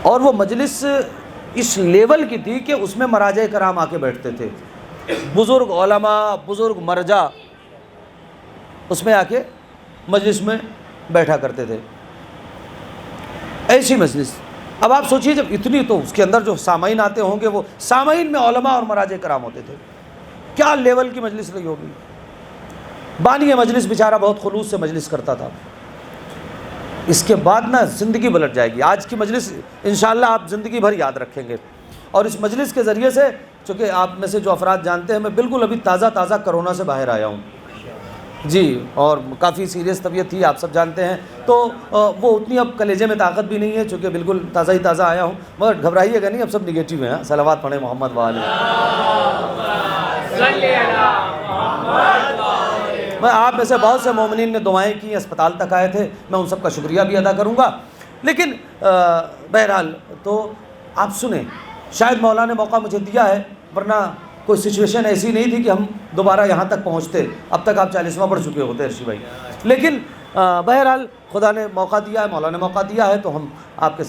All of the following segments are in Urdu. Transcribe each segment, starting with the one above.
اور وہ مجلس اس لیول کی تھی کہ اس میں مراجع کرام آ کے بیٹھتے تھے، بزرگ علماء، بزرگ مرجع اس میں آ کے مجلس میں بیٹھا کرتے تھے، ایسی مجلس۔ اب آپ سوچیے جب اتنی، تو اس کے اندر جو سامعین آتے ہوں گے وہ سامعین میں علماء اور مراجع کرام ہوتے تھے، کیا لیول کی مجلس رہی ہوگی۔ بانی مجلس بیچارہ بہت خلوص سے مجلس کرتا تھا۔ اس کے بعد نا زندگی پلٹ جائے گی۔ آج کی مجلس انشاءاللہ آپ زندگی بھر یاد رکھیں گے، اور اس مجلس کے ذریعے سے، چونکہ آپ میں سے جو افراد جانتے ہیں میں بالکل ابھی تازہ کرونا سے باہر آیا ہوں جی، اور کافی سیریس طبیعت تھی، آپ سب جانتے ہیں، تو وہ اتنی اب کلیجے میں طاقت بھی نہیں ہے، چونکہ بالکل تازہ آیا ہوں، مگر گھبرائیے گا نہیں، اب سب نگیٹو ہیں۔ صلوات پڑھیں محمد وآلہ۔ میں آپ میں سے بہت سے مومنین نے دعائیں کی، اسپتال تک آئے تھے، میں ان سب کا شکریہ بھی ادا کروں گا، لیکن بہرحال تو آپ سنیں، شاید مولا نے موقع مجھے دیا ہے، ورنہ کوئی سچویشن ایسی نہیں تھی کہ ہم دوبارہ یہاں تک پہنچتے، اب تک آپ 40واں پڑھ چکے ہوتے ارشی بھائی، لیکن بہرحال خدا نے موقع دیا ہے، مولا نے موقع دیا ہے، تو ہم آپ کے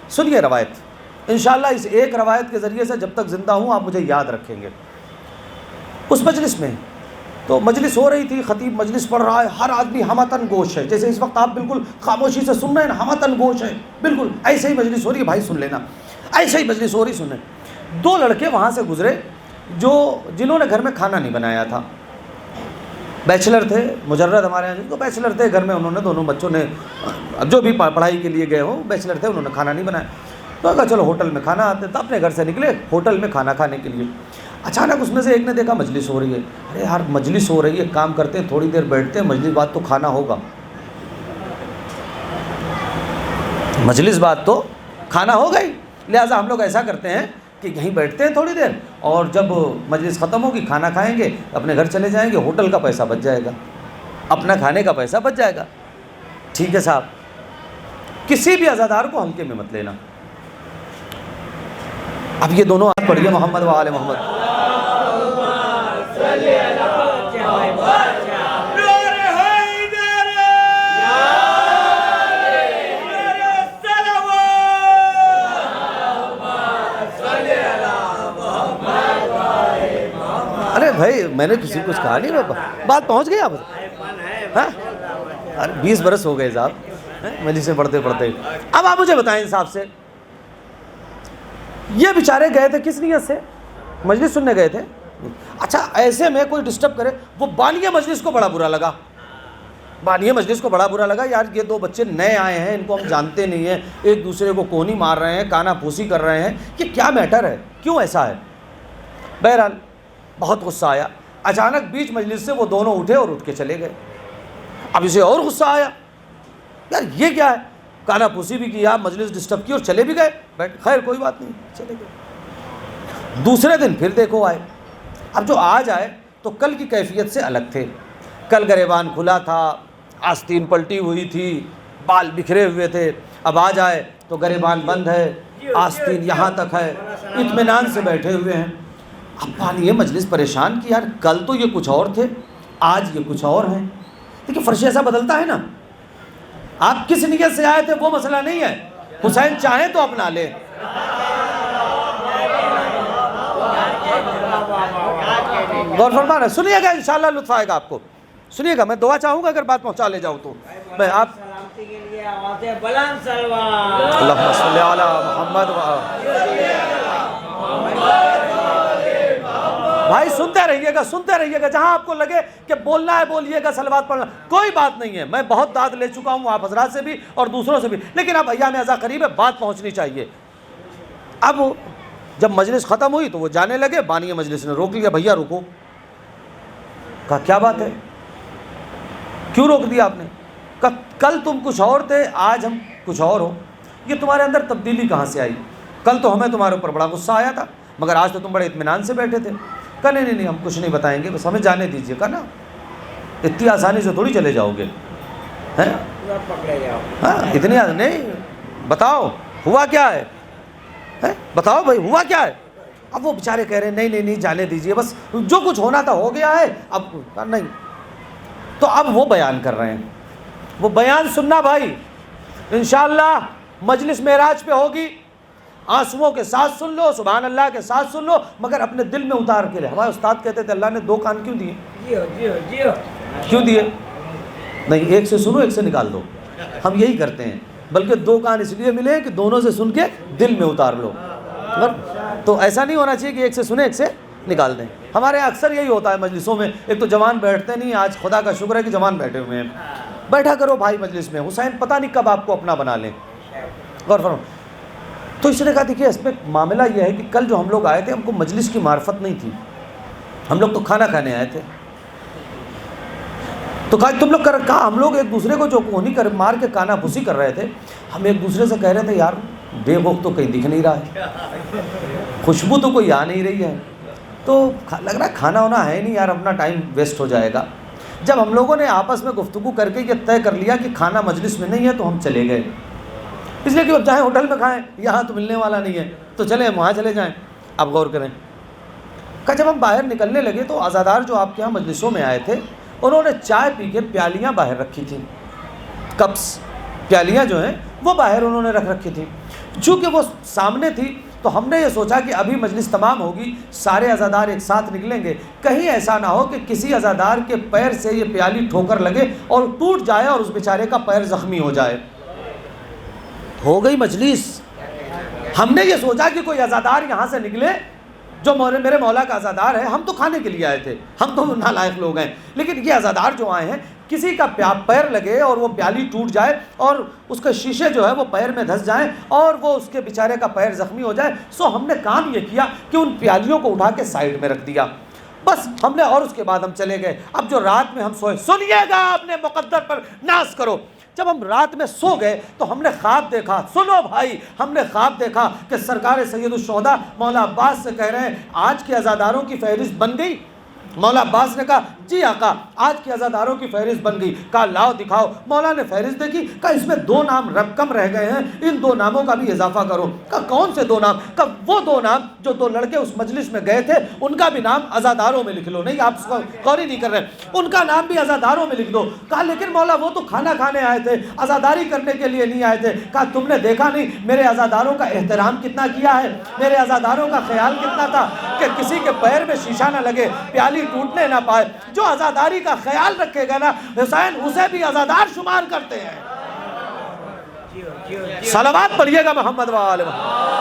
سنیے روایت، انشاءاللہ اس ایک روایت کے ذریعے سے جب تک زندہ ہوں آپ مجھے یاد رکھیں گے۔ اس مجلس میں تو مجلس ہو رہی تھی، خطیب مجلس پڑھ رہا ہے، ہر آدمی ہمتن گوش ہے، جیسے اس وقت آپ بالکل خاموشی سے سن رہے ہیں، ہمتن گوش ہے، بالکل ایسے ہی مجلس ہو رہی ہے، بھائی سن لینا، ایسے ہی مجلس ہو رہی، سنیں۔ دو لڑکے وہاں سے گزرے جنہوں نے گھر میں کھانا نہیں بنایا تھا، بیچلر تھے، مجرد ہمارے یہاں جن کو بیچلر تھے، گھر میں انہوں نے، دونوں بچوں نے جو بھی پڑھائی کے لیے گئے ہوں، بیچلر تھے، انہوں نے کھانا نہیں بنایا، تو کہا چلو ہوٹل میں کھانا آتے، تو اپنے گھر سے نکلے ہوٹل میں کھانا کھانے کے لیے۔ اچانک اس میں سے ایک نے دیکھا مجلس ہو رہی ہے، ارے یار مجلس ہو رہی ہے، کام کرتے ہیں تھوڑی دیر بیٹھتے ہیں، مجلس بات تو کھانا ہوگا، مجلس بات تو کھانا ہو گئی، لہٰذا ہم لوگ ایسا کرتے ہیں کہ یہیں بیٹھتے ہیں تھوڑی دیر، اور جب مجلس ختم ہوگی کھانا کھائیں گے، اپنے گھر چلے جائیں گے، ہوٹل کا پیسہ بچ جائے گا، اپنا کھانے کا پیسہ بچ جائے گا۔ ٹھیک ہے صاحب، کسی بھی عزادار کو ہلکے میں مت لینا۔ اب یہ دونوں ہاتھ پڑھیے محمد و آل محمد۔ ارے بھائی میں نے کسی کو کچھ کہا نہیں، بات پہنچ گئی آپ؟ ہاں، ارے 20 برس ہو گئے صاحب مجلس سے پڑھتے پڑھتے۔ اب آپ مجھے بتائیں انصاف سے، یہ بیچارے گئے تھے کس نیت سے؟ مجلس سننے گئے تھے۔ اچھا ایسے میں کوئی ڈسٹرب کرے، وہ بانی مجلس کو بڑا برا لگا، بانی مجلس کو بڑا برا لگا، یار یہ دو بچے نئے آئے ہیں، ان کو ہم جانتے نہیں ہیں، ایک دوسرے کو کونی مار رہے ہیں، کانا پھوسی کر رہے ہیں، یہ کیا میٹر ہے، کیوں ایسا ہے؟ بہرحال بہت غصہ آیا، اچانک بیچ مجلس سے وہ دونوں اٹھے اور اٹھ کے چلے گئے۔ اب اسے اور غصہ آیا، یار یہ کیا ہے، کانا پھوسی بھی کیا، مجلس ڈسٹرب کی اور چلے بھی گئے، خیر کوئی بات نہیں، چلے گئے۔ دوسرے دن پھر دیکھو آئے، اب جو آج آئے تو کل کی کیفیت سے الگ تھے، کل گریبان کھلا تھا، آستین پلٹی ہوئی تھی، بال بکھرے ہوئے تھے، اب آج آئے تو گریبان بند ہے، آستین یہاں تک ہے، اطمینان سے بیٹھے ہوئے ہیں۔ اب بانی مجلس پریشان کہ یار کل تو یہ کچھ اور تھے، آج یہ کچھ اور ہیں۔ دیکھیے فرش ایسا بدلتا ہے نا، آپ کس نیت سے آئے تھے وہ مسئلہ نہیں ہے، حسین چاہیں تو اپنا لے۔ غور فرمانا، سنیے گا انشاءاللہ لطف آئے گا آپ کو، سنیے گا، میں دعا چاہوں گا اگر بات پہنچا لے جاؤں تو میں آپ اللہم صلی علی محمد بھائی سنتے رہیے گا، جہاں آپ کو لگے کہ بولنا ہے بولیے گا، صلوات پڑھنا کوئی بات نہیں ہے، میں بہت داد لے چکا ہوں آپ حضرات سے بھی اور دوسروں سے بھی، لیکن اب ایام اعزا قریب ہے، بات پہنچنی چاہیے۔ اب جب مجلس ختم ہوئی تو وہ جانے لگے، بانی مجلس نے روک لیا، بھیا رکو، کہا کیا بات ہے، کیوں روک دیا آپ نے؟ کہا کل تم کچھ اور تھے، آج ہم کچھ اور ہو، یہ تمہارے اندر تبدیلی کہاں سے آئی؟ کل تو ہمیں تمہارے اوپر بڑا غصہ آیا تھا، مگر آج تو تم بڑے اطمینان سے بیٹھے تھے۔ کہا نہیں ہم کچھ نہیں بتائیں گے، بس ہمیں جانے دیجیے۔ کہا نا اتنی آسانی سے تھوڑی چلے جاؤ گے، ہاں اتنی نہیں، بتاؤ ہوا کیا ہے، بتاؤ بھائی ہوا کیا ہے؟ اب وہ بیچارے کہہ رہے ہیں نہیں جانے دیجیے، بس جو کچھ ہونا تھا ہو گیا ہے، اب نہیں۔ تو اب وہ بیان کر رہے ہیں، وہ بیان سننا بھائی، انشاءاللہ مجلس معراج پہ ہوگی، آنسوؤں کے ساتھ سن لو، سبحان اللہ کے ساتھ سن لو، مگر اپنے دل میں اتار کے لے۔ ہمارے استاد کہتے تھے اللہ نے 2 کان کیوں دیے؟ کیوں دیے؟ نہیں، ایک سے سنو ایک سے نکال دو، ہم یہی کرتے ہیں، بلکہ 2 کان اس لیے ملے کہ دونوں سے سن کے دل میں اتار لو۔ تو ایسا نہیں ہونا چاہیے کہ ایک سے سنے ایک سے نکال دیں۔ ہمارے یہاں اکثر یہی ہوتا ہے مجلسوں میں، ایک تو جوان بیٹھتے نہیں، آج خدا کا شکر ہے کہ جوان بیٹھے ہوئے ہیں، بیٹھا کرو بھائی مجلس میں، حسین پتہ نہیں کب آپ کو اپنا بنا لیں۔ غور فرمائیں۔ تو اس نے کہا دیکھیے اس میں معاملہ یہ ہے کہ کل جو ہم لوگ آئے تھے ہم کو مجلس کی معرفت نہیں تھی، ہم لوگ تو کھانا کھانے آئے تھے۔ تو کہا تم لوگ کہا ہم لوگ ایک دوسرے کو جو کونی کر مار کے کانا پھوسی کر رہے تھے، ہم ایک دوسرے سے کہہ رہے تھے یار بے وقت تو کہیں دکھ نہیں رہا ہے، خوشبو تو کوئی آ نہیں رہی ہے، تو لگ رہا ہے کھانا ہونا ہے نہیں یار، اپنا ٹائم ویسٹ ہو جائے گا۔ جب ہم لوگوں نے آپس میں گفتگو کر کے یہ طے کر لیا کہ کھانا مجلس میں نہیں ہے تو ہم چلے گئے، اس لیے کہ اب چاہے ہوٹل میں کھائیں، یہاں تو ملنے والا نہیں ہے، تو چلیں وہاں چلے جائیں۔ اب غور کریں کہ جب ہم باہر نکلنے لگے تو عزادار جو آپ کے یہاں مجلسوں میں آئے تھے انہوں نے چائے پی کے پیالیاں باہر رکھی تھیں، کپس پیالیاں جو ہیں وہ باہر انہوں نے رکھ رکھی تھیں۔ چونکہ وہ سامنے تھی تو ہم نے یہ سوچا کہ ابھی مجلس تمام ہوگی، سارے عزادار ایک ساتھ نکلیں گے، کہیں ایسا نہ ہو کہ کسی عزادار کے پیر سے یہ پیالی ٹھوکر لگے اور ٹوٹ جائے اور اس بیچارے کا پیر زخمی ہو جائے۔ ہو گئی مجلس، ہم نے یہ سوچا کہ کوئی عزادار یہاں سے نکلے جو میرے مولا کا عزادار ہے، ہم تو کھانے کے لیے آئے تھے، ہم تو نالائق لوگ ہیں، لیکن یہ عزادار جو آئے ہیں کسی کا پیر لگے اور وہ پیالی ٹوٹ جائے اور اس کے شیشے جو ہے وہ پیر میں دھس جائیں اور وہ اس کے بیچارے کا پیر زخمی ہو جائے، سو ہم نے کام یہ کیا کہ ان پیالیوں کو اٹھا کے سائیڈ میں رکھ دیا بس ہم نے، اور اس کے بعد ہم چلے گئے۔ اب جو رات میں ہم سوئے، سنیے گا اپنے مقدر پر ناز کرو، جب ہم رات میں سو گئے تو ہم نے خواب دیکھا، سنو بھائی، ہم نے خواب دیکھا کہ سرکار سید الشہداء مولا عباس سے کہہ رہے ہیں آج کے عزاداروں کی فہرست بن گئی؟ مولا عباس نے کہا جی آقا آج کے عزاداروں کی فہرست بن گئی۔ کہا لاؤ دکھاؤ، مولا نے فہرست دیکھی، کہا اس میں 2 نام کم رہ گئے ہیں، ان 2 ناموں کا بھی اضافہ کرو۔ کہا کون سے 2 نام؟ کہا وہ 2 نام جو 2 لڑکے اس مجلس میں گئے تھے ان کا بھی نام عزاداروں میں لکھ لو۔ نہیں آپ غور ہی نہیں کر رہے، ان کا نام بھی عزاداروں میں لکھ دو۔ کہا لیکن مولا وہ تو کھانا کھانے آئے تھے، عزاداری کرنے کے لیے نہیں آئے تھے۔ کہا تم نے دیکھا نہیں میرے عزاداروں کا احترام کتنا کیا ہے، میرے عزاداروں کا خیال کتنا تھا کہ کسی کے پیر میں شیشہ نہ لگے، پیالی ٹوٹنے نہ پائے۔ جو عزاداری کا خیال رکھے گا نا حسین اسے بھی عزادار شمار کرتے ہیں۔ صلوات پڑھیے گا محمد و آل محمد۔